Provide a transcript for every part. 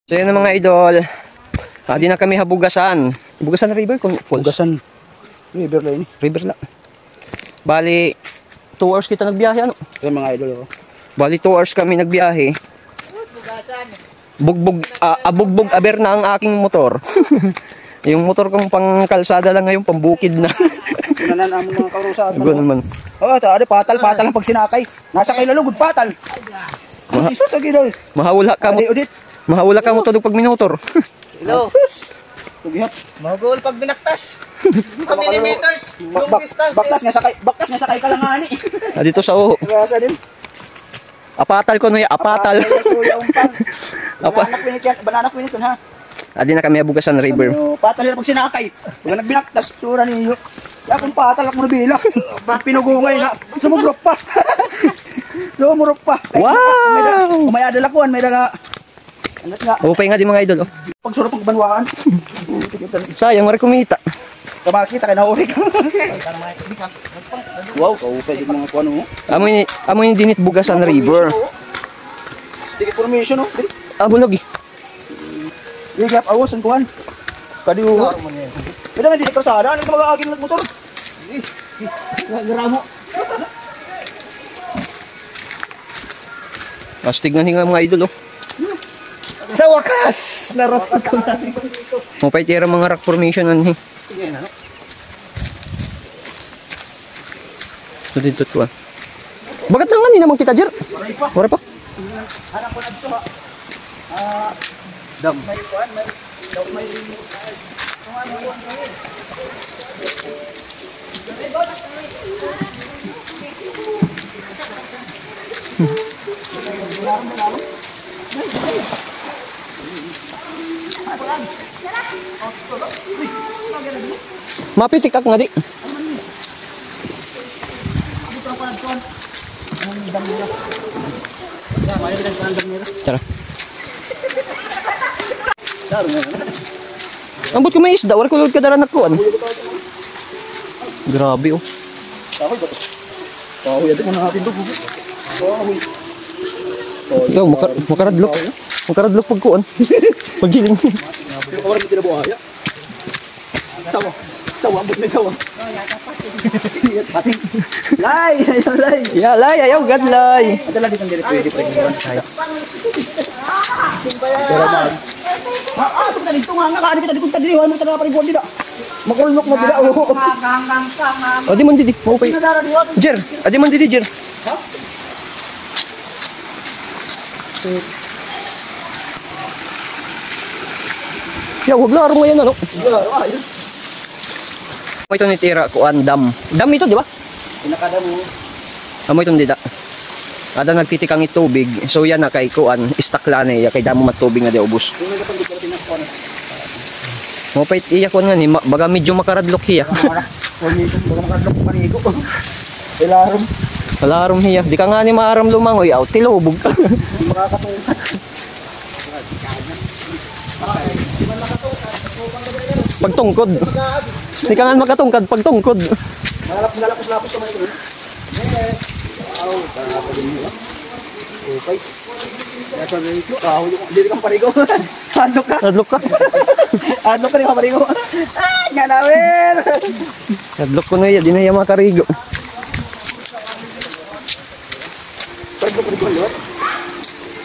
So yun mga idol. Di na kami habugasan. Habugasan river? Habugasan river lang. River lang. Bali, 2 hours kita nagbiyahe ano? Yan mga idol. Oh. Bali 2 hours kami nagbiyahe. Bugbog, abugbog aber na ang aking motor. Yung motor kong pang kalsada lang ngayon, pambukid na. Sunanan ang mga karusa. Gano'n man. Oo, patal lang pag sinakay. Nasa kay lalugod, patal. Isus, lagi daw. Mahawala ka mo. Mahawala ka mo todo pag minutor. Hello. Mahugol pag binaktas. Millimeters. Yung distance. Baktas nga sakay ka lang ani. Dito sa uho. Apatal ko na ya, apatal. Banana pinit ha. Di na kami habugasan river. Patal na pag sinakay. Pag nagbinaktas, tura niyo. Akong patal ako na bilak. Pinugungay na. Sumurok pa. Sumurok pa. Wow! May adala ko, may dala. Upay nga di mga idol. Pag surap ang banwaan. Sayang, mara kumita. Kamakita kayo na uri ka. Wow, kaupay yung mga kuwan mo. Amoy ni dinit bugasan river. Sticky formation oh. Bulog eh. Ligap awas ang kuwan. Kadiuho. Pwede nga di karsada. Ano ka mag-aagin ng motor? Gramo. Astig na hinga mga idol oh. Sa wakas! Naroon ko na. Mupay tira mga rock formation nan eh. So dito to ah. Bagat na nga ni naman kita Jer? Wala pa? Anak ko na dito ha. Dam. May kuwan, may Mapitik ako nga di. Tara. Ambot ko may isda, wala ko lulod ka daran nakuan. Grabe oh. Kahoy ba to? Kahoy, ito muna natin ito. Kahoy. Ikaw, makaradlok. Makaradlok pag kuan. Paggiling. Yung kawaran mo tinabuhaya. Sawa, ambot may sawa. Pati. Lay! Lay! Ya, lay, ayaw, gad, lay. Ito lang ditong pwede pa rin. Daraman. Ito ka dito nga ka. Ano kita dito tadi? Ano kita na pariguan dito? Makulnok mo dito. Adi man didi, mau pay. Jer, adi man didi Jer. Ha? Ya, wag laro mo yan ano. Ito ni tira kuan dam. Dam ito, di ba? Pinakadam mo. Amo itong dida. Kada nagtitikang itubig, so yan na kay kuan, istaklan ya kay damo matubig nga di ubos. Mo pay iya kuan nga ni baga medyo makaradlok hiya. Baga makaradlok panigo. Ilarom. Alarom hiya, di ka nga ni maaram lumangoy, aw tilubog ka. Makakatungkat. Pagtungkod. Di ka nga makatungkad pagtungkod. Nalapos naman ito. Okay. Ito na ito. Hindi kang parigo. Ano ka? Nadlok ka. Ano ka rin ka parigo? Nga nawer. Nadlok ko na iya, di na iya makarigo.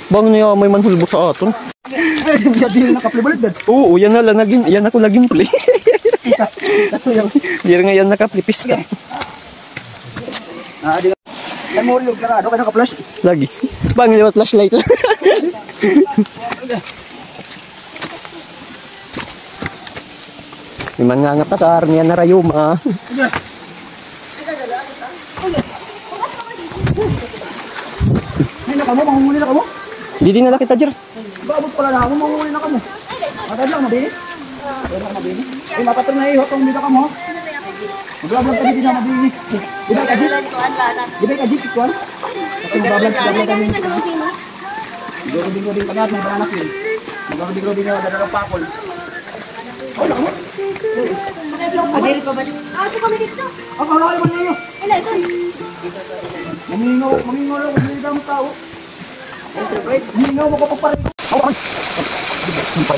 Bang niya may manhulbot sa aton. Hindi na nakaplay balik. Oo, yan na lang naging, yan ako naging play. Di rin ngayon nakaplipis ka. Kan mo rin ka na ka-flash. Lagi. Bang liwat flashlight lang. Iman nga nga takar niya na rayuma. Ay na kamo, mangunguli na kamo. Di na kita Jer. Babot pala na ako, mangunguli na kamo. Agad lang mabini. Ay mapatong na iyo kung dito kamo. Maglablog ka dito na mabini. Di ba ka dito? Di ba ka dito kuan? Kasi maglablog kami. Siguro din pa natin mga anak yun. Maglablog din na dadalawang pakol. Wala mo. Adil pa ba? Ito kami dito. Kalakay mo niyo. Ila, ito. Mamingaw lang, mamingaw lang, tao. Mamingaw mo ka pa rin. Terima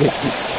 kasih.